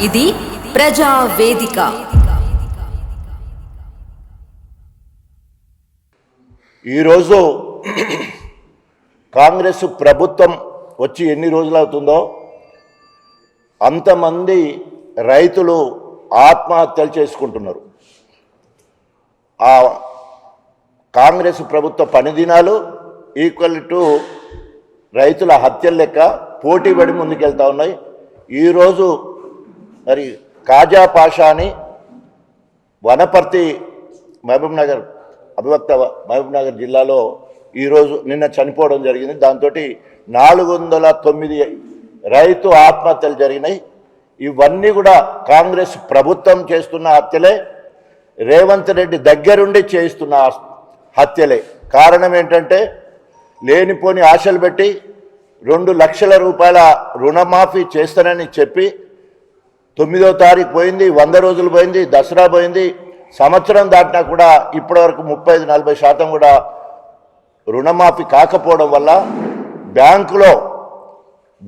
ఇది ప్రజా వేదిక. ఈరోజు కాంగ్రెస్ ప్రభుత్వం వచ్చి ఎన్ని రోజులు అవుతుందో అంతమంది రైతులు ఆత్మహత్యలు చేసుకుంటున్నారు. ఆ కాంగ్రెస్ ప్రభుత్వ పని దినాలు ఈక్వల్ టు రైతుల హత్యల లెక్క పోటీపడి ముందుకెళ్తా ఉన్నాయి. ఈరోజు మరి కాజా పాషా అని వనపర్తి మహబూబ్నగర్ అభివక్త మహబూబ్నగర్ జిల్లాలో ఈరోజు నిన్న చనిపోవడం జరిగింది. దాంతో 409 రైతు ఆత్మహత్యలు జరిగినాయి. ఇవన్నీ కూడా కాంగ్రెస్ ప్రభుత్వం చేస్తున్న హత్యలే, రేవంత్ రెడ్డి దగ్గరుండి చేస్తున్న హత్యలే. కారణం ఏంటంటే లేనిపోని ఆశలు పెట్టి 2 లక్షల రూపాయల రుణమాఫీ చేస్తానని చెప్పి 9వ తారీఖు పోయింది, 100 రోజులు పోయింది, దసరా పోయింది, సంవత్సరం దాటినా కూడా ఇప్పటివరకు 35-40% కూడా రుణమాఫీ కాకపోవడం వల్ల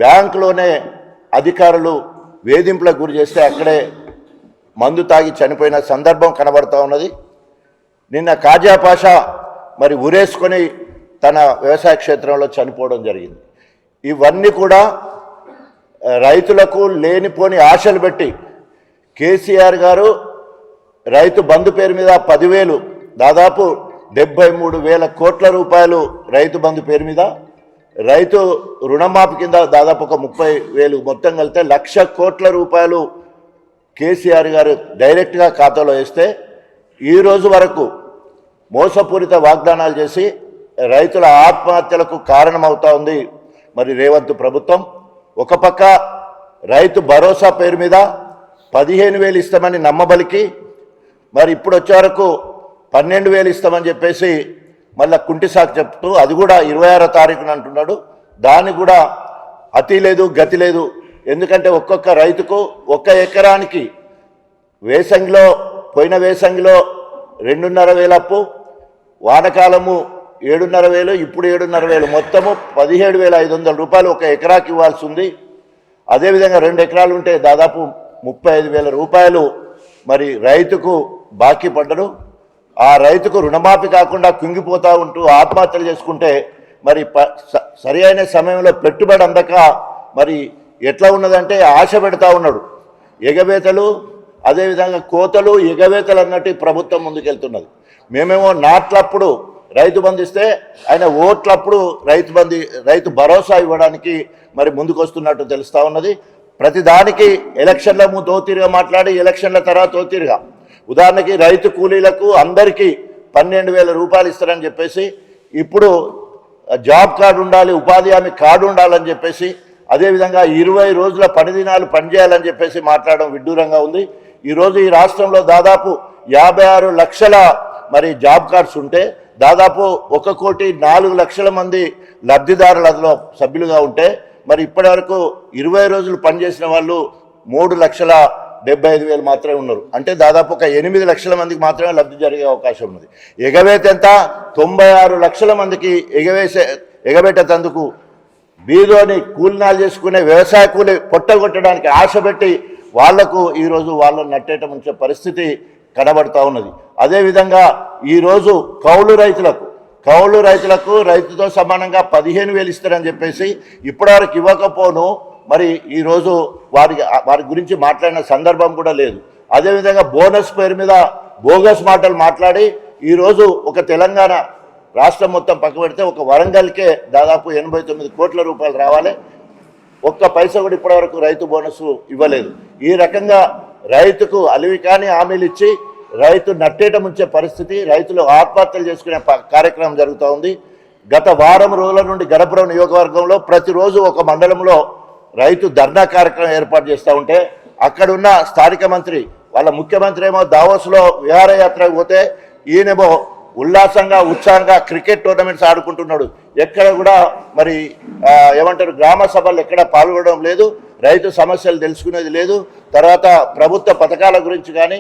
బ్యాంకులోనే అధికారులు వేధింపులకు గురి చేస్తే అక్కడే మందు తాగి చనిపోయిన సందర్భం కనబడుతూ ఉన్నది. నిన్న కాజా పాషా మరి ఉరేసుకొని తన వ్యవసాయ క్షేత్రంలో చనిపోవడం జరిగింది. ఇవన్నీ కూడా రైతులకు లేనిపోని ఆశలు పెట్టి కేసీఆర్ గారు రైతు బంధు పేరు మీద 10,000 దాదాపు 73,000 కోట్ల రూపాయలు రైతు బంధు పేరు మీద, రైతు రుణమాఫీ కింద దాదాపు ఒక 30,000 మొత్తం కలిపితే 1,00,000 కోట్ల రూపాయలు కేసీఆర్ గారు డైరెక్ట్గా ఖాతాలో వేస్తే ఈరోజు వరకు మోసపూరిత వాగ్దానాలు చేసి రైతుల ఆత్మహత్యలకు కారణమవుతా ఉంది మరి రేవంత్ ప్రభుత్వం. ఒక పక్క రైతు భరోసా పేరు మీద 15,000 ఇస్తామని నమ్మబలికి మరి ఇప్పుడు వచ్చే వరకు 12,000 ఇస్తామని చెప్పేసి మళ్ళీ కుంటి సాకు చెప్తూ అది కూడా 26వ తారీఖున అంటున్నాడు. దానికి కూడా అతి లేదు గతి లేదు. ఎందుకంటే ఒక్కొక్క రైతుకు 1 ఎకరానికి పోయిన వేసంగిలో 2,500 అప్పు, వానకాలము 7,500, ఇప్పుడు 7,500, మొత్తము 17,500 రూపాయలు 1 ఎకరాకి ఇవ్వాల్సి ఉంది. అదేవిధంగా 2 ఎకరాలు ఉంటే దాదాపు 35,000 రూపాయలు మరి రైతుకు బాకీ పడ్డరు. ఆ రైతుకు రుణమాఫీ కాకుండా కుంగిపోతూ ఉంటూ ఆత్మహత్యలు చేసుకుంటే మరి సరి అయిన సమయంలో పెట్టుబడి అందక మరి ఎట్లా ఉన్నదంటే ఆశ పెడతా ఉన్నాడు. ఎగవేతలు, అదేవిధంగా కోతలు, ఎగవేతలు అన్నట్టు ప్రభుత్వం ముందుకెళ్తున్నది. మేమేమో నాట్లప్పుడు రైతు బంధు ఇస్తే ఆయన ఓట్లప్పుడు రైతు భరోసా ఇవ్వడానికి మరి ముందుకు వస్తున్నట్టు తెలుస్తూ ఉన్నది. ప్రతిదానికి ఎలక్షన్ల ముందు తోతీరుగా మాట్లాడి ఎలక్షన్ల తర్వాత తోతీరుగా, ఉదాహరణకి రైతు కూలీలకు అందరికీ 12,000 రూపాయలు ఇస్తారని చెప్పేసి, ఇప్పుడు జాబ్ కార్డు ఉండాలి, ఉపాధి హామీ కార్డు ఉండాలని చెప్పేసి, అదేవిధంగా 20 రోజుల పని దినాలు పనిచేయాలని చెప్పేసి మాట్లాడడం విడ్డూరంగా ఉంది. ఈరోజు ఈ రాష్ట్రంలో దాదాపు 56 లక్షల మరి జాబ్ కార్డ్స్ ఉంటే దాదాపు 1,04,00,000 మంది లబ్ధిదారులలో సభ్యులుగా ఉంటే మరి ఇప్పటి వరకు 20 రోజులు పనిచేసిన వాళ్ళు 3,75,000 మాత్రమే ఉన్నారు. అంటే దాదాపు ఒక 8 లక్షల మందికి మాత్రమే లబ్ధి జరిగే అవకాశం ఉన్నది. ఎగవేత ఎంత? 96 లక్షల మందికి ఎగబెట్టేందుకు బీదోని కూలినాలు చేసుకునే వ్యవసాయ కూలి పొట్టగొట్టడానికి ఆశ పెట్టి వాళ్లకు ఈరోజు వాళ్ళని నట్టేట ముంచే పరిస్థితి కనబడుతూ ఉన్నది. అదేవిధంగా ఈరోజు కౌలు రైతులకు రైతుతో సమానంగా 15,000 ఇస్తారని చెప్పేసి ఇప్పటివరకు ఇవ్వకపోను మరి ఈరోజు వారి గురించి మాట్లాడిన సందర్భం కూడా లేదు. అదేవిధంగా బోనస్ పేరు మీద బోగస్ మాటలు మాట్లాడి ఈరోజు ఒక తెలంగాణ రాష్ట్రం మొత్తం పక్కబెడితే ఒక వరంగల్కే దాదాపు 89 కోట్ల రూపాయలు రావాలి. 1 పైసా కూడా ఇప్పటివరకు రైతు బోనస్ ఇవ్వలేదు. ఈ రకంగా రైతుకు అలివి కాని హామీలు ఇచ్చి రైతు నట్టేట ముంచే పరిస్థితి, రైతులు ఆత్మహత్యలు చేసుకునే కార్యక్రమం జరుగుతూ ఉంది. గత వారం రోజుల నుండి గణపురం నియోజకవర్గంలో ప్రతిరోజు ఒక మండలంలో రైతు ధర్నా కార్యక్రమం ఏర్పాటు చేస్తూ ఉంటే అక్కడున్న స్థానిక మంత్రి వాళ్ళ ముఖ్యమంత్రి ఏమో దావోస్లో విహారయాత్రకు పోతే ఈయనేమో ఉల్లాసంగా ఉత్సాహంగా క్రికెట్ టోర్నమెంట్స్ ఆడుకుంటున్నాడు. ఎక్కడ కూడా మరి ఏమంటారు గ్రామ సభలు ఎక్కడ పాల్గొనడం లేదు, రైతు సమస్యలు తెలుసుకునేది లేదు. తర్వాత ప్రభుత్వ పథకాల గురించి కానీ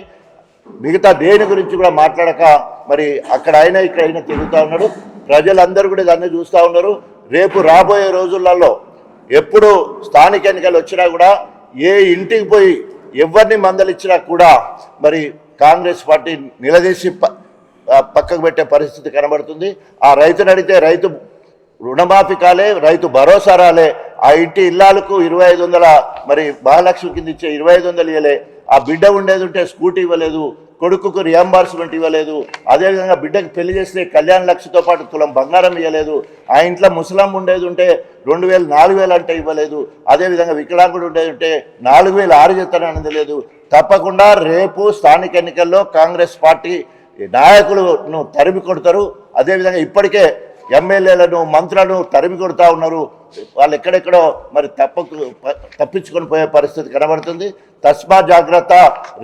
మిగతా దేని గురించి కూడా మాట్లాడక మరి అక్కడ అయినా ఇక్కడ అయినా తిరుగుతూ ఉన్నాడు. ప్రజలందరూ కూడా దాన్ని చూస్తూ ఉన్నారు. రేపు రాబోయే రోజులలో ఎప్పుడు స్థానిక ఎన్నికలు వచ్చినా కూడా ఏ ఇంటికి పోయి ఎవరిని మందలిచ్చినా కూడా మరి కాంగ్రెస్ పార్టీ నిలదీసి పక్కకు పెట్టే పరిస్థితి కనబడుతుంది. ఆ రైతుని అడిగితే రైతు రుణమాఫీ కాలే, రైతు భరోసా రాలే, ఆ ఇంటి ఇల్లాలకు 2500 మరి మహాలక్ష్మి కింద ఇచ్చే 2500 ఇవ్వలే, ఆ బిడ్డ ఉండేది ఉంటే స్కూటీ ఇవ్వలేదు, కొడుకుకు రియంబర్స్మెంట్ ఇవ్వలేదు, అదేవిధంగా బిడ్డకు పెళ్లి చేస్తే కళ్యాణ లక్ష్మితో పాటు తులం బంగారం ఇవ్వలేదు, ఆ ఇంట్లో ముసలం ఉండేది ఉంటే 2000 4000 అంటే ఇవ్వలేదు, అదేవిధంగా వికలాంగుడు ఉండేది ఉంటే 4000 6 చెప్తానన్నది లేదు. తప్పకుండా రేపు స్థానిక ఎన్నికల్లో కాంగ్రెస్ పార్టీ నాయకులను తరిమి కొడతారు. అదేవిధంగా ఇప్పటికే ఎమ్మెల్యేలను మంత్రులను తరిమి కొడుతూ ఉన్నారు. వాళ్ళు ఎక్కడెక్కడో మరి తప్పించుకొని పోయే పరిస్థితి కనబడుతుంది. తస్మా జాగ్రత్త,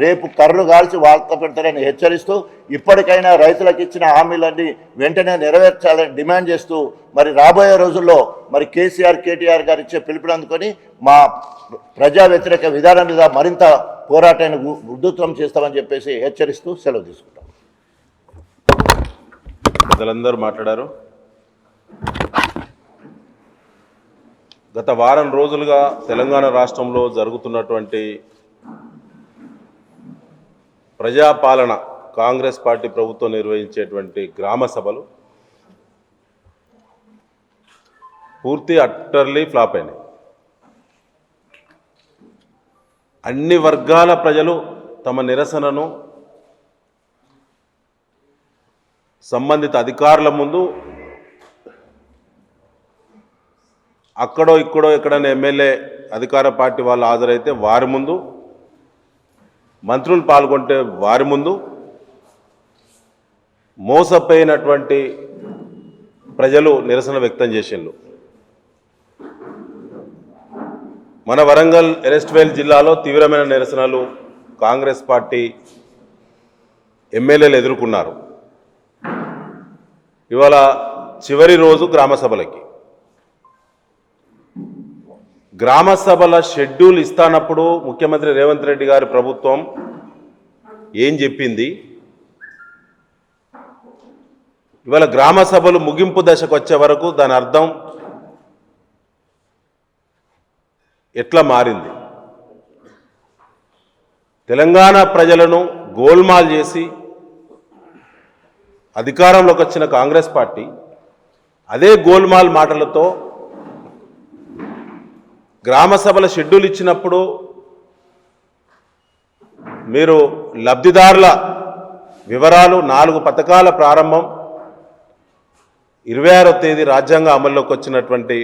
రేపు కర్రలు కాల్చి వార్త పెడతారని హెచ్చరిస్తూ ఇప్పటికైనా రైతులకు ఇచ్చిన హామీలన్నీ వెంటనే నెరవేర్చాలని డిమాండ్ చేస్తూ మరి రాబోయే రోజుల్లో మరి కేటీఆర్ గారు ఇచ్చే పిలుపునందుకొని మా ప్రజా వ్యతిరేక విధానం మీద మరింత పోరాటాన్ని ఉధృతం చేస్తామని చెప్పేసి హెచ్చరిస్తూ సెలవు తీసుకుంటాం. ప్రజలందరూ మాట్లాడారు. గత వారం రోజులుగా తెలంగాణ రాష్ట్రంలో జరుగుతున్నటువంటి ప్రజాపాలన, కాంగ్రెస్ పార్టీ ప్రభుత్వం నిర్వహించేటువంటి గ్రామ సభలు పూర్తి అట్టర్లీ ఫ్లాప్ అయినాయి. అన్ని వర్గాల ప్రజలు తమ నిరసనను సంబంధిత అధికారుల ముందు అక్కడో ఇక్కడో ఎక్కడైనా ఎమ్మెల్యే అధికార పార్టీ వాళ్ళు హాజరైతే వారి ముందు, మంత్రులు పాల్గొంటే వారి ముందు, మోసపోయినటువంటి ప్రజలు నిరసన వ్యక్తం చేసిండ్రు. మన వరంగల్ ఎరెస్ట్వేల్ జిల్లాలో తీవ్రమైన నిరసనలు కాంగ్రెస్ పార్టీ ఎమ్మెల్యేలు ఎదుర్కొన్నారు. ఇవాళ చివరి రోజు గ్రామ సభలకి. గ్రామ సభల షెడ్యూల్ ఇస్తానప్పుడు ముఖ్యమంత్రి రేవంత్ రెడ్డి గారి ప్రభుత్వం ఏం చెప్పింది? ఇవాళ గ్రామ సభలు ముగింపు దశకు వచ్చే వరకు దాని అర్థం ఎట్లా మారింది? తెలంగాణ ప్రజలను గోల్మాల్ చేసి అధికారంలోకి వచ్చిన కాంగ్రెస్ పార్టీ అదే గోల్మాల్ మాటలతో గ్రామ సభల షెడ్యూల్ ఇచ్చినప్పుడు మీరు లబ్ధిదారుల వివరాలు 4 పథకాల ప్రారంభం 26వ తేదీ రాజ్యాంగ అమల్లోకి వచ్చినటువంటి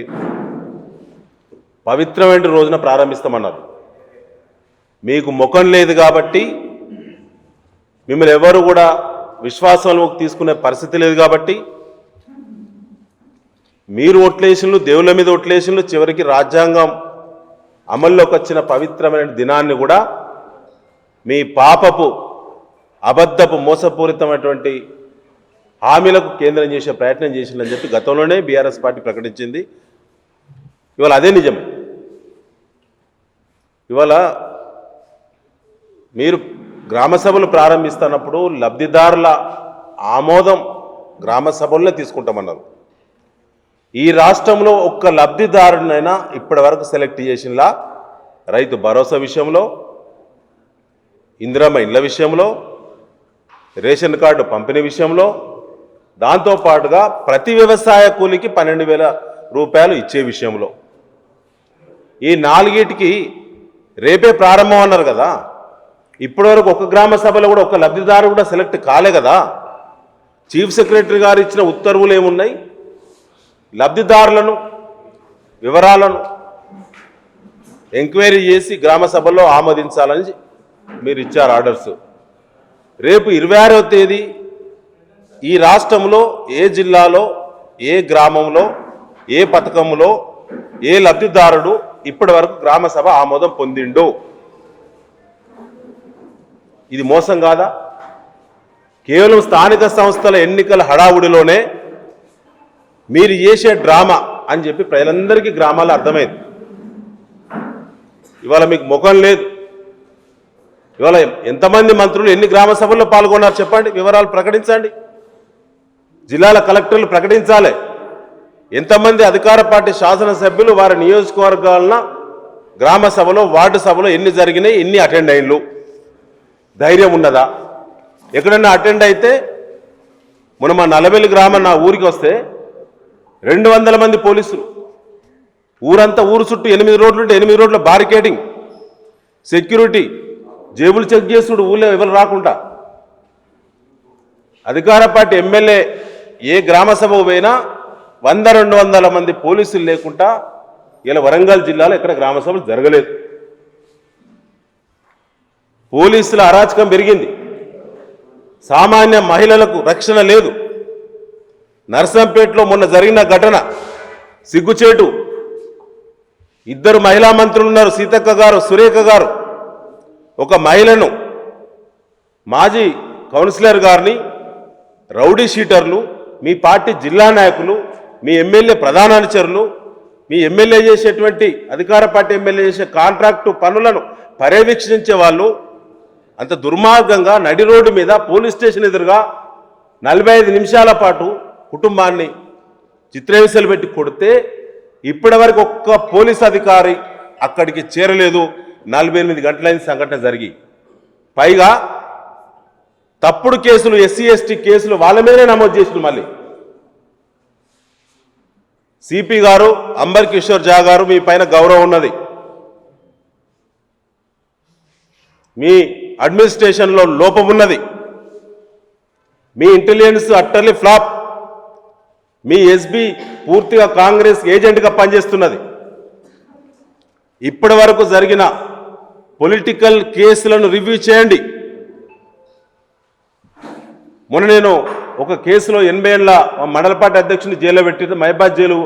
పవిత్రమైన రోజున ప్రారంభిస్తామన్నారు. మీకు ముఖం లేదు కాబట్టి, మిమ్మల్ని ఎవరు కూడా విశ్వాసంలోకి తీసుకునే పరిస్థితి లేదు కాబట్టి మీరు ఓట్లేసిన్లు, దేవుళ్ళ మీద ఓట్లేసిన్లు, చివరికి రాజ్యాంగం అమల్లోకి వచ్చిన పవిత్రమైన దినాన్ని కూడా మీ పాపపు అబద్ధపు మోసపూరితమైనటువంటి హామీలకు కేంద్రం చేసే ప్రయత్నం చేసిందని చెప్పి గతంలోనే బీఆర్ఎస్ పార్టీ ప్రకటించింది. ఇవాళ అదే నిజమే. ఇవాళ మీరు గ్రామ సభలు ప్రారంభిస్తున్నప్పుడు లబ్ధిదారుల ఆమోదం గ్రామ సభల్లో తీసుకుంటామన్నారు. ఈ రాష్ట్రంలో ఒక్క లబ్ధిదారునైనా ఇప్పటి వరకు సెలెక్ట్ చేసినలా రైతు భరోసా విషయంలో, ఇందిరమ్మ ఇండ్ల విషయంలో, రేషన్ కార్డు పంపిణీ విషయంలో, దాంతోపాటుగా ప్రతి వ్యవసాయ కూలికి 12,000 రూపాయలు ఇచ్చే విషయంలో, ఈ 4టికి రేపే ప్రారంభం అన్నారు కదా. ఇప్పటివరకు ఒక గ్రామ సభలో కూడా ఒక లబ్ధిదారు కూడా సెలెక్ట్ కాలే కదా. చీఫ్ సెక్రటరీ గారు ఇచ్చిన ఉత్తర్వులు ఏమున్నాయి? లబ్ధిదారులను వివరాలను ఎంక్వైరీ చేసి గ్రామ సభలో ఆమోదించాలని మీరు ఇచ్చారు ఆర్డర్స్. రేపు 26వ తేదీ ఈ రాష్ట్రంలో ఏ జిల్లాలో, ఏ గ్రామంలో, ఏ పథకంలో ఏ లబ్ధిదారుడు ఇప్పటి వరకు గ్రామ సభ ఆమోదం పొందిండు? ఇది మోసం కాదా? కేవలం స్థానిక సంస్థల ఎన్నికల హడావుడిలోనే మీరు చేసే డ్రామా అని చెప్పి ప్రజలందరికీ గ్రామాల్లో అర్థమైంది. ఇవాళ మీకు ముఖం లేదు. ఇవాళ ఎంతమంది మంత్రులు ఎన్ని గ్రామ సభల్లో పాల్గొన్నారు చెప్పండి, వివరాలు ప్రకటించండి. జిల్లాల కలెక్టర్లు ప్రకటించాలి. ఎంతమంది అధికార పార్టీ శాసనసభ్యులు వారి నియోజకవర్గాలను గ్రామ సభలో వార్డు సభలో ఎన్ని జరిగినాయి, ఎన్ని అటెండ్ అయిన్లు, ధైర్యం ఉన్నదా? ఎక్కడన్నా అటెండ్ అయితే మొన్న మా నల్లబెల్లి గ్రామం నా ఊరికి వస్తే 200 మంది పోలీసులు, ఊరంతా, ఊరు చుట్టూ 8 రోడ్లు ఉంటే 8 రోడ్ల బారికేడింగ్, సెక్యూరిటీ, జేబులు చెక్ చేసుడు, ఊళ్ళో ఎవరు రాకుండా. అధికార పార్టీ ఎమ్మెల్యే ఏ గ్రామ సభకు పోయినా 100-200 మంది పోలీసులు లేకుండా ఇలా వరంగల్ జిల్లాలో ఎక్కడ గ్రామ సభలు జరగలేదు. పోలీసుల అరాచకం పెరిగింది. సామాన్య మహిళలకు రక్షణ లేదు. నర్సంపేటలో మొన్న జరిగిన ఘటన సిగ్గుచేటు. 2 మహిళా మంత్రులు ఉన్నారు, సీతక్క గారు, సురేఖ గారు. ఒక మహిళను, మాజీ కౌన్సిలర్ గారిని రౌడీ షీటర్లు, మీ పార్టీ జిల్లా నాయకులు, మీ ఎమ్మెల్యే ప్రధాన అనుచరులు, మీ ఎమ్మెల్యే చేసేటువంటి అధికార పార్టీ ఎమ్మెల్యే చేసే కాంట్రాక్టు పనులను పర్యవేక్షించే వాళ్ళు అంత దుర్మార్గంగా నడి రోడ్డు మీద పోలీస్ స్టేషన్ ఎదురుగా 45 నిమిషాల పాటు కుటుంబాన్ని చిత్రహింసలు పెట్టి కొడితే ఇప్పటివరకు ఒక్క పోలీస్ అధికారి అక్కడికి చేరలేదు. 48 గంటలైన సంఘటన జరిగి, పైగా తప్పుడు కేసులు, ఎస్సీ ఎస్టీ కేసులు వాళ్ళ మీదనే నమోదు చేసిన. మళ్ళీ సిపి గారు, అంబర్ కిషోర్ జా గారు, మీ పైన గౌరవం ఉన్నది, మీ అడ్మినిస్ట్రేషన్లో లోపం ఉన్నది, మీ ఇంటెలిజెన్స్ అట్టర్లీ ఫ్లాప్, మీ ఎస్బీ పూర్తిగా కాంగ్రెస్ ఏజెంట్గా పనిచేస్తున్నది. ఇప్పటి వరకు జరిగిన పొలిటికల్ కేసులను రివ్యూ చేయండి. మొన్న నేను ఒక కేసులో 80 ఏళ్ల మండల పార్టీ అధ్యక్షుని జైల్లో పెట్టి మహిబాద్ జైలు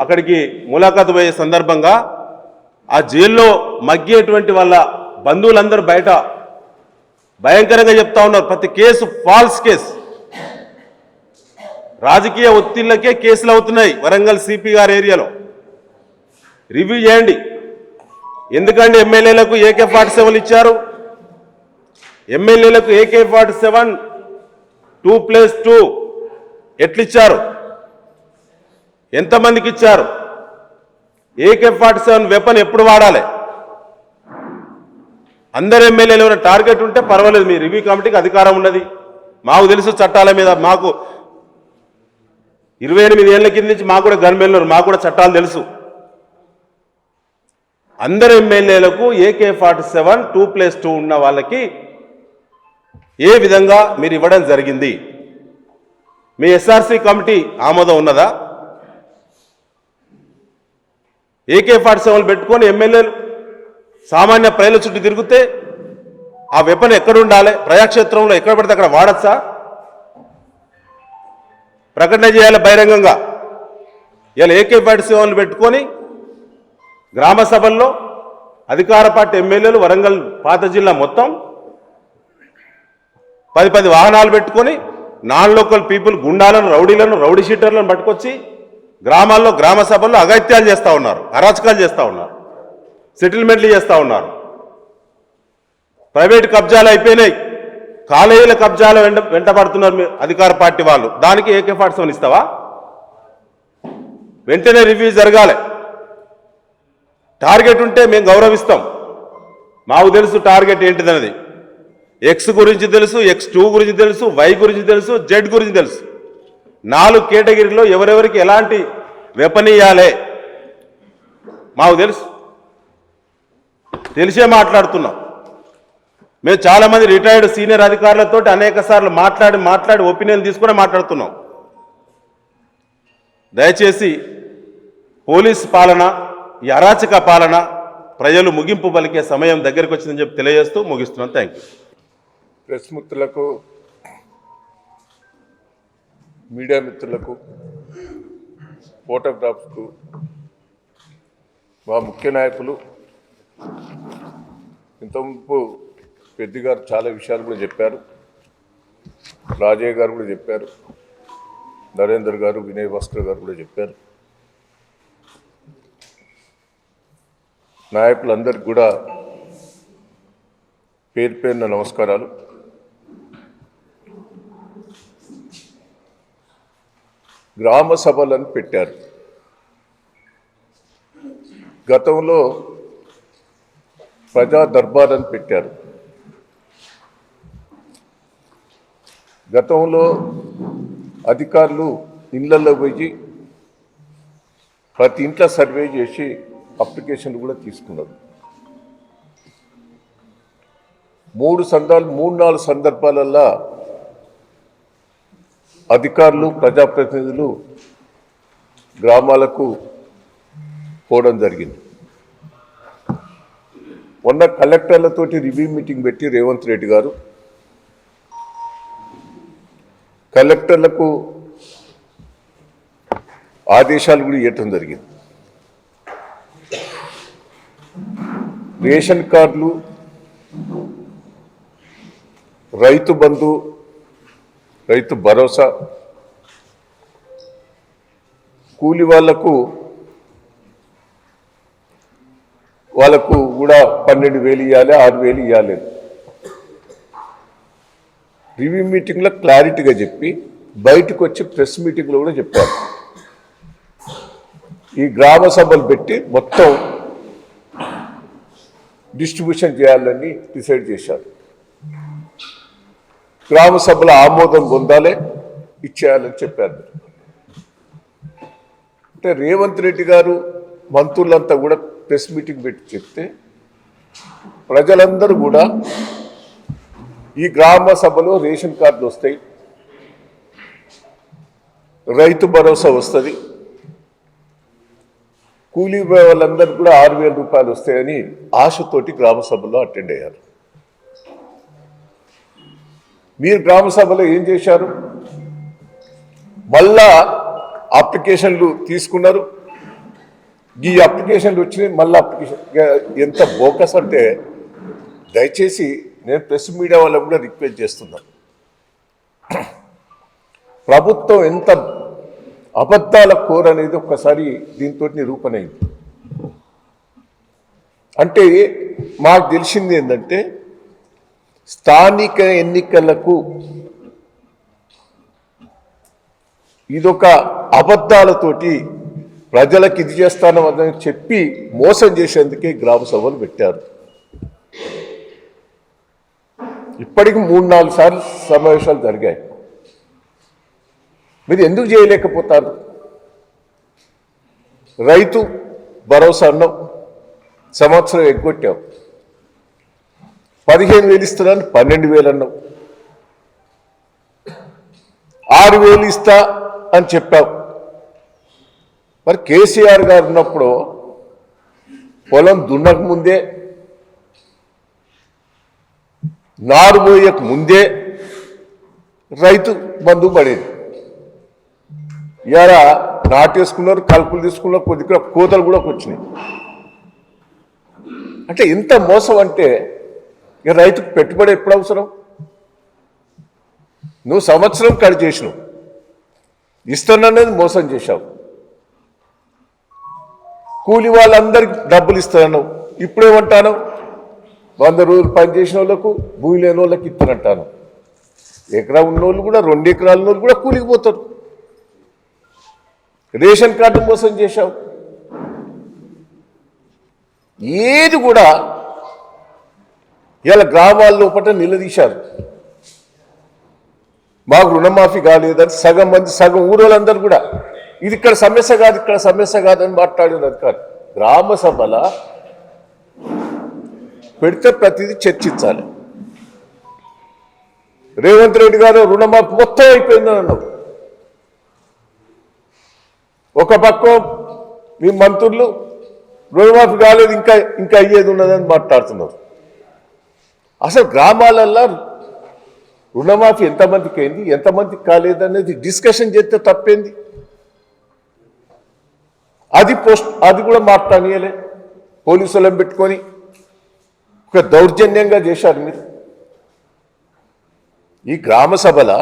అక్కడికి ములాఖాతు పోయే సందర్భంగా ఆ జైల్లో మగ్గేటువంటి వాళ్ళ బంధువులందరూ బయట భయంకరంగా చెప్తా ఉన్నారు, ప్రతి కేసు ఫాల్స్ కేసు, రాజకీయ ఒత్తిళ్లకే కేసులు అవుతున్నాయి వరంగల్ సిపి గారి ఏరియాలో. రివ్యూ చేయండి. ఎందుకంటే ఎమ్మెల్యేలకు AK-47 ఇచ్చారు. ఎమ్మెల్యేలకు AK-47 2+2 ఎట్లిచ్చారు, ఎంతమందికి ఇచ్చారు, AK-47 వెపన్ ఎప్పుడు వాడాలి? అందరు ఎమ్మెల్యేలు ఏమైనా టార్గెట్ ఉంటే పర్వాలేదు, మీ రివ్యూ కమిటీకి అధికారం ఉన్నది. మాకు తెలుసు చట్టాల మీద, మాకు 28 ఏళ్ల కింద నుంచి మాకు కూడా గన్మెన్లు, మాకు కూడా చట్టాలు తెలుసు. అందరు ఎమ్మెల్యేలకు AK-47 2+2 ఉన్న వాళ్ళకి ఏ విధంగా మీరు ఇవ్వడం జరిగింది? మీ ఎస్ఆర్సీ కమిటీ ఆమోదం ఉన్నదా? AK-47 పెట్టుకొని ఎమ్మెల్యేలు సామాన్య ప్రజల చుట్టూ తిరిగితే ఆ వెపన్ ఎక్కడ ఉండాలి? ప్రజాక్షేత్రంలో ఎక్కడ పడితే అక్కడ వాడచ్చా? ప్రకటన చేయాలి బహిరంగంగా. ఇలా AK-47 పెట్టుకొని గ్రామ సభల్లో అధికార పార్టీ ఎమ్మెల్యేలు వరంగల్ పాత జిల్లా మొత్తం 10 వాహనాలు పెట్టుకొని నాన్ లోకల్ పీపుల్, గుండాలను, రౌడీలను, రౌడీ షీటర్లను పట్టుకొచ్చి గ్రామాల్లో, గ్రామ సభల్లో అఘాయిత్యాలు చేస్తూ ఉన్నారు, అరాచకాలు చేస్తూ ఉన్నారు, సెటిల్మెంట్లు చేస్తూ ఉన్నారు. ప్రైవేట్ కబ్జాలు అయిపోయినాయి, కాలేజీల కబ్జాలు వెంటబడుతున్నారు మీ అధికార పార్టీ వాళ్ళు. దానికి AK-47 ఇస్తావా? వెంటనే రివ్యూ జరగాలి. టార్గెట్ ఉంటే మేము గౌరవిస్తాం. మాకు తెలుసు టార్గెట్ ఏంటిదన్నది. X గురించి తెలుసు, X2 గురించి తెలుసు, Y గురించి తెలుసు, Z గురించి తెలుసు. 4 కేటగిరీలో ఎవరెవరికి ఎలాంటి వెపన్ ఇవ్వాలి మాకు తెలుసు. తెలిసే మాట్లాడుతున్నాం. మేము చాలామంది రిటైర్డ్ సీనియర్ అధికారులతో అనేక సార్లు మాట్లాడి ఒపీనియన్ తీసుకుని మాట్లాడుతున్నాం. దయచేసి పోలీస్ పాలన, ఈ అరాచక పాలన ప్రజలు ముగింపు పలికే సమయం దగ్గరికి వచ్చిందని చెప్పి తెలియజేస్తూ ముగిస్తున్నాం. Thank you. ప్రెస్ మిత్రులకు, మీడియా మిత్రులకు, ఫోటోగ్రాఫ్స్కు, మా ముఖ్య నాయకులు ఇంతకుముందు పెద్ది గారు చాలా విషయాలు కూడా చెప్పారు, రాజయ్య గారు కూడా చెప్పారు, నరేందర్ గారు, వినయ్ భాస్కర్ గారు కూడా చెప్పారు. నాయకులందరికీ కూడా పేరు పేరున నమస్కారాలు. గ్రామ సభలను పెట్టారు. గతంలో ప్రజా దర్బార్ అని పెట్టారు. గతంలో అధికారులు ఇళ్లలో పోయి ప్రతి ఇంట్లో సర్వే చేసి అప్లికేషన్లు కూడా తీసుకున్నారు. 3-4 సందర్భాలల్లో అధికారులు ప్రజాప్రతినిధులు గ్రామాలకు పోవడం జరిగింది. మొన్న కలెక్టర్లతోటి రివ్యూ మీటింగ్ పెట్టి రేవంత్ రెడ్డి గారు కలెక్టర్లకు ఆదేశాలు కూడా ఇవ్వటం జరిగింది. రేషన్ కార్డులు, రైతు బంధు, రైతు భరోసా, కూలి వాళ్ళకు కూడా 12,000 ఇవ్వాలి, 6,000 ఇవ్వాలి. రివ్యూ మీటింగ్లో క్లారిటీగా చెప్పి బయటకు వచ్చి ప్రెస్ మీటింగ్లో కూడా చెప్పారు. ఈ గ్రామ సభలు పెట్టి మొత్తం డిస్ట్రిబ్యూషన్ చేయాలని డిసైడ్ చేశారు. గ్రామ సభల ఆమోదం పొందాలి, ఇచ్చేయాలని చెప్పారు. అంటే రేవంత్ రెడ్డి గారు మంత్రులంతా కూడా ప్రెస్ మీటింగ్ పెట్టి చెప్తే ప్రజలందరూ కూడా ఈ గ్రామ సభలో రేషన్ కార్డులు వస్తాయి, రైతు భరోసా వస్తుంది, కూలీ వాళ్ళందరికీ కూడా 6,000 రూపాయలు వస్తాయని ఆశతోటి గ్రామ సభలో అటెండ్ అయ్యారు. మీరు గ్రామ సభలో ఏం చేశారు? మళ్ళా అప్లికేషన్లు తీసుకున్నారు. ఈ అప్లికేషన్లు వచ్చినాయి, మళ్ళీ అప్లికేషన్ ఎంత బోకస్ అంటే దయచేసి నేను ప్రెస్ మీడియా వాళ్ళకు కూడా రిక్వెస్ట్ చేస్తున్నాను. ప్రభుత్వం ఎంత అబద్ధాల కోర్ అనేది ఒక్కసారి దీంతో నిరూపణైంది. అంటే మాకు తెలిసింది ఏంటంటే స్థానిక ఎన్నికలకు ఇదొక అబద్ధాలతోటి ప్రజలకు ఇది చేస్తానని చెప్పి మోసం చేసేందుకే గ్రామ సభలు పెట్టారు. ఇప్పటికి 3-4 సార్లు సమావేశాలు జరిగాయి. మీరు ఎందుకు చేయలేకపోతారు? రైతు భరోసా అన్నాం, సంవత్సరం ఎగ్గొట్టాం. 15,000 ఇస్తున్నాను, 12,000 అన్నాం. 6,000 ఇస్తా అని చెప్పాం. మరి కేసీఆర్ గారు ఉన్నప్పుడు పొలం దున్నక ముందే, నారు పోయక ముందే రైతు బంధు పడేది. ఇవాళ నాటేసుకున్నారు, కలుపులు తీసుకున్నారు, కొద్దిగా కోతలు కూడా వచ్చినాయి. అంటే ఎంత మోసం అంటే ఇక రైతుకు పెట్టుబడి ఎప్పుడు అవసరం? నువ్వు సంవత్సరం కట్ చేసినావు, ఇస్తాననేది మోసం చేశావు. కూలి వాళ్ళందరికీ డబ్బులు ఇస్తానన్నావు, ఇప్పుడేమంటాను? 100 రోజులు పనిచేసిన వాళ్ళకు, భూమి లేని వాళ్ళకి ఇస్తానంటాను. ఎకరా ఉన్నోళ్ళు కూడా, 2 ఎకరాల ఉన్నోళ్ళు కూడా కూలికి పోతారు. రేషన్ కార్డు మోసం చేశావు. ఏది కూడా ఇలా గ్రామాల లోపల నిలదీశారు. మాకు రుణమాఫీ కాలేదని సగం ఊరోళ్ళందరూ కూడా ఇది ఇక్కడ సమస్య కాదు, ఇక్కడ సమస్య కాదని మాట్లాడేది కాదు. గ్రామ సభల పెడితే ప్రతిదీ చర్చించాలి. రేవంత్ రెడ్డి గారు రుణమాఫీ మొత్తం అయిపోయిందని అన్నావు. ఒక పక్క మీ మంత్రులు రుణమాఫీ కాలేదు, ఇంకా అయ్యేది ఉన్నదని మాట్లాడుతున్నారు. అసలు గ్రామాలల్లో రుణమాఫీ ఎంతమందికి అయింది, ఎంతమందికి కాలేదనేది డిస్కషన్ చేస్తే తప్పేంది? అది కూడా మాట్లాడనీయలే. పోలీసులను పెట్టుకొని ఒక దౌర్జన్యంగా చేశారు మీరు. ఈ గ్రామ సభల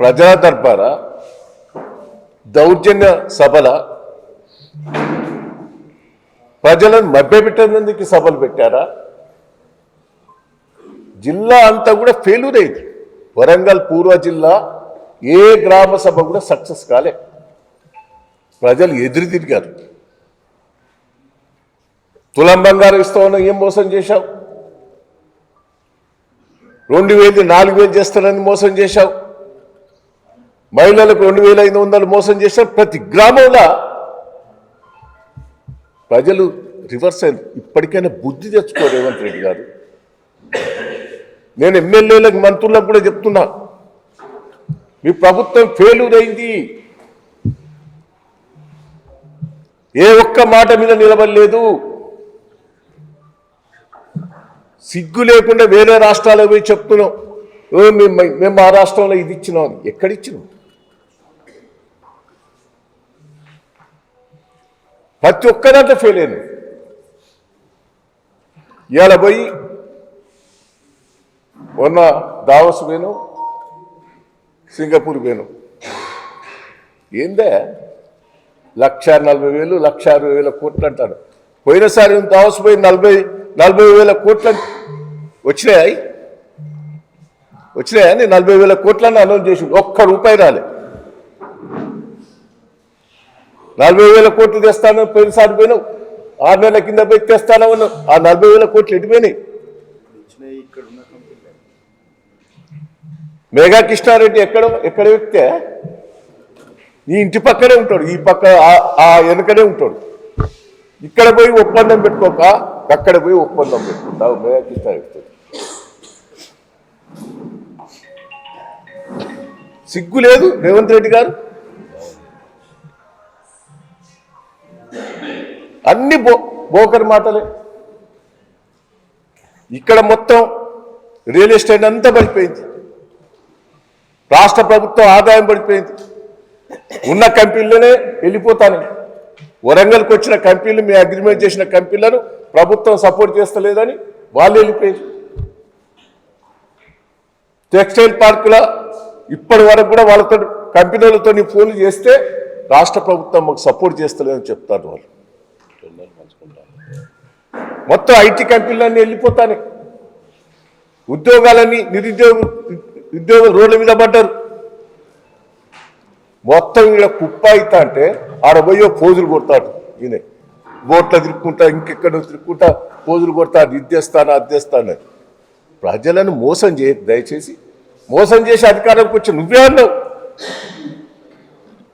ప్రజా దర్బార దౌర్జన్య సభల ప్రజలను మభ్యపెట్టేందుకు సభలు పెట్టారా? జిల్లా అంతా కూడా ఫెయిల్యూర్ అయింది. వరంగల్ పూర్వ జిల్లా ఏ గ్రామ సభ కూడా సక్సెస్ కాలే. ప్రజలు ఎదురు తిరిగారు. తులం బంగారం ఇస్తామన్నా ఏం మోసం చేశావు? 2000 4000 చేస్తానని మోసం చేశావు. మహిళలకు 2500 మోసం చేశావు. ప్రతి గ్రామంలో ప్రజలు రివర్స్ అయింది. ఇప్పటికైనా బుద్ధి తెచ్చుకో రేవంత్ రెడ్డి గారు. నేను ఎమ్మెల్యేలకు మంత్రులకు కూడా చెప్తున్నా, మీ ప్రభుత్వం ఫెయిల్యూర్ అయింది. ఏ ఒక్క మాట మీద నిలబడలేదు. సిగ్గు లేకుండా వేరే రాష్ట్రాలకు పోయి చెప్తున్నాం, మేము మా రాష్ట్రంలో ఇది ఇచ్చినాం అని. ఎక్కడిచ్చినాం? ప్రతి ఒక్కరంతా ఫెయిల్ అయింది. ఇవాళ పోయి మొన్న దావోస్ పోయాను, సింగపూర్ పోయాను. ఏందే 1,40,000 1,60,000 కోట్లు అంటారు. పోయినసారి దావోస్ పోయి 40,000 కోట్లు వచ్చినాయి. వచ్చినాయని 40,000 కోట్లని అనౌన్స్ చేసి ఒక్క రూపాయి రాలే. 40,000 కోట్లు తెస్తాను పోయినసారి పోయినావు. 6 నెలల కింద పోయి తెస్తాను అన్నావు. ఆ 40,000 కోట్లు ఎటుపోయినాయి? మేఘా కృష్ణారెడ్డి ఎక్కడ వ్యక్తే? నీ ఇంటి పక్కనే ఉంటాడు, ఈ పక్క ఆ వెనుకనే ఉంటాడు. ఇక్కడ పోయి ఒప్పందం పెట్టుకోక అక్కడ పోయి ఒప్పందం పెట్టుకుంటావు. మేఘా కృష్ణారెడ్డి సిగ్గు లేదు రేవంత్ రెడ్డి గారు. అన్ని బోకర్ మాటలే. ఇక్కడ మొత్తం రియల్ ఎస్టేట్ అంతా పడిపోయింది. రాష్ట్ర ప్రభుత్వం ఆదాయం పడిపోయింది. ఉన్న కంపెనీలనే వెళ్ళిపోతాను. వరంగల్కి వచ్చిన కంపెనీలు, మీ అగ్రిమెంట్ చేసిన కంపెనీలను ప్రభుత్వం సపోర్ట్ చేస్తలేదని వాళ్ళు వెళ్ళిపోయింది. టెక్స్టైల్ పార్కుల ఇప్పటి వరకు కూడా వాళ్ళతో కంపెనీలతో ఫోన్లు చేస్తే రాష్ట్ర ప్రభుత్వం మాకు సపోర్ట్ చేస్తలేదని చెప్తారు వాళ్ళు. మొత్తం ఐటీ కంపెనీలన్నీ వెళ్ళిపోతానే. ఉద్యోగాలన్నీ ఉద్యోగులు రోడ్ల మీద పడ్డారు. మొత్తం ఈడ కుప్ప అవుతా అంటే ఆడ పోయో పోజులు కొడతాడు. ఈయన బోట్ల తిరుక్కుంటా, ఇంకెక్కడ తిరుక్కుంటా పోజులు కొడతాడు. ఇద్దేస్తాను అద్దేస్తాను. ప్రజలను మోసం దయచేసి మోసం చేసి అధికారంకి వచ్చి నువ్వే అన్నావు.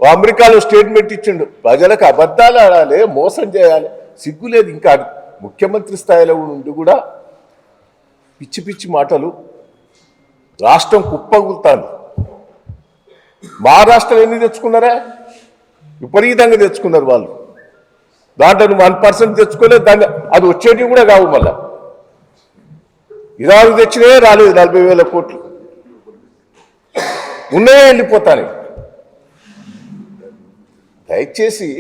అమెరికాలో స్టేట్మెంట్ ఇచ్చిండు, ప్రజలకు అబద్ధాలు ఆడాలి, మోసం చేయాలి. సిగ్గులేదు. ఇంకా ముఖ్యమంత్రి స్థాయిలో ఉండి కూడా పిచ్చి పిచ్చి మాటలు. రాష్ట్రం కుప్పగులుతాను. మహారాష్ట్రలో ఎన్ని తెచ్చుకున్నారా? విపరీతంగా తెచ్చుకున్నారు వాళ్ళు. దాంట్లో నువ్వు 1% తెచ్చుకోలేదు. దాన్ని అది వచ్చేటివి కూడా కావు. మళ్ళా ఇదాలు తెచ్చినే రాలేదు. 40,000 కోట్లు ఉన్నాయే వెళ్ళిపోతాను. దయచేసి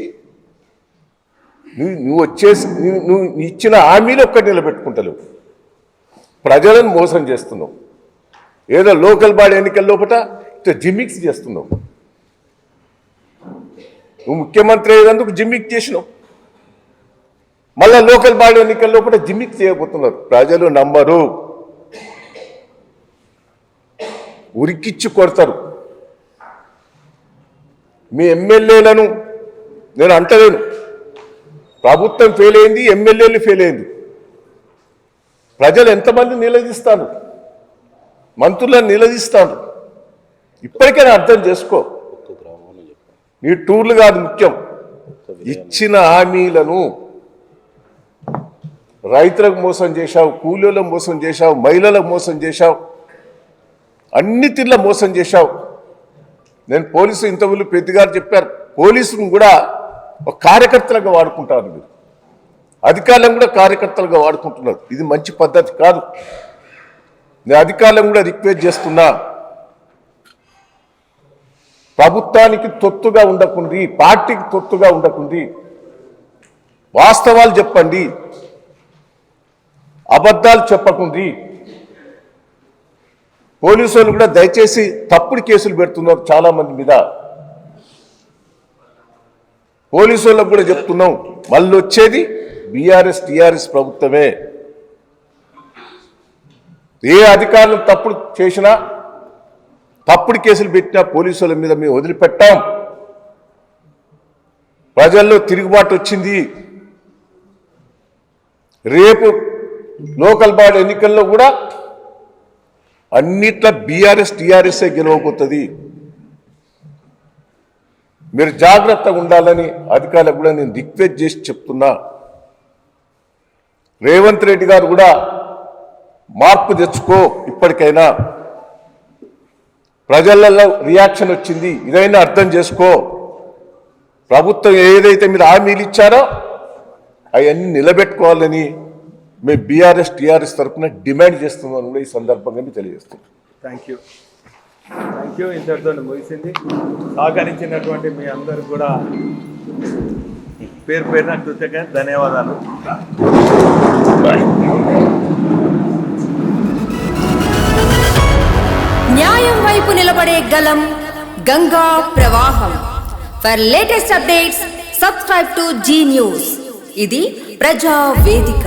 నువ్వు వచ్చేసి నువ్వు ఇచ్చిన హామీలు ఒక్కటి నిలబెట్టుకుంటలేవు. ప్రజలను మోసం చేస్తున్నావు. ఏదో లోకల్ బాడీ ఎన్నికల లోపల జిమ్మిక్స్ చేస్తున్నావు. నువ్వు ముఖ్యమంత్రి అయ్యేందుకు జిమ్మిక్ చేసినావు. మళ్ళా లోకల్ బాడీ ఎన్నికల లోపల జిమ్మిక్ చేయబోతున్నారు. ప్రజలు నమ్మరు, ఉరికిచ్చి కొడతారు. మీ ఎమ్మెల్యేలను నేను అంటలేను. ప్రభుత్వం ఫెయిల్ అయింది, ఎమ్మెల్యేలు ఫెయిల్ అయింది. ప్రజలు ఎంతమంది నిలదీస్తాను, మంత్రులను నిలదీస్తాను. ఇప్పటికైనా అర్థం చేసుకో. నీ టూర్లు కాదు ముఖ్యం. ఇచ్చిన హామీలను రైతులకు మోసం చేశావు, కూలీలకు మోసం చేశావు, మహిళలకు మోసం చేశావు, అన్ని తీర్ల మోసం చేశావు. నేను పోలీసు ఇంతకుముందు పెద్దగారు చెప్పారు, పోలీసును కూడా ఒక కార్యకర్తలుగా వాడుకుంటారు. మీరు అధికారులను కూడా కార్యకర్తలుగా వాడుకుంటున్నారు. ఇది మంచి పద్ధతి కాదు. నేను అధికారులను కూడా రిక్వెస్ట్ చేస్తున్నా, ప్రభుత్వానికి తొత్తుగా ఉండకుండి, పార్టీకి తొత్తుగా ఉండకుండి వాస్తవాలు చెప్పండి, అబద్ధాలు చెప్పకుండి. పోలీసులు కూడా దయచేసి తప్పుడు కేసులు పెడుతున్నారు చాలా మంది మీద. పోలీసులకు కూడా చెప్తున్నాం, మళ్ళీ వచ్చేది బీఆర్ఎస్ టీఆర్ఎస్ ప్రభుత్వమే. ఏ అధికారులు తప్పుడు చేసినా, తప్పుడు కేసులు పెట్టినా పోలీసుల మీద మేము వదిలిపెట్టాం. ప్రజల్లో తిరుగుబాటు వచ్చింది. రేపు లోకల్ బాడీ ఎన్నికల్లో కూడా అన్నిట్ల బీఆర్ఎస్ టీఆర్ఎస్ఏ గెలవబోతుంది. మీరు జాగ్రత్తగా ఉండాలని అధికారులకు కూడా నేను రిక్వెస్ట్ చేసి చెప్తున్నా. రేవంత్ రెడ్డి గారు కూడా మార్పు తెచ్చుకో, ఇప్పటికైనా ప్రజలలో రియాక్షన్ వచ్చింది, ఇదైనా అర్థం చేసుకో. ప్రభుత్వం ఏదైతే మీరు హామీలు ఇచ్చారో అవన్నీ నిలబెట్టుకోవాలని మేము బీఆర్ఎస్ టీఆర్ఎస్ తరఫున డిమాండ్ చేస్తున్నాను కూడా ఈ సందర్భంగా మీకు తెలియజేస్తున్నాం. Thank you. ఇంతటితో ముగిసింది. సహకరించినటువంటి మీ అందరికి కూడా పేరు పేరున కృతజ్ఞత ధన్యవాదాలు. న్యాయం వైపు నిలబడే గలం గంగా ప్రవాహం. For latest updates subscribe to Zee News. ఇది ప్రజా వేదిక.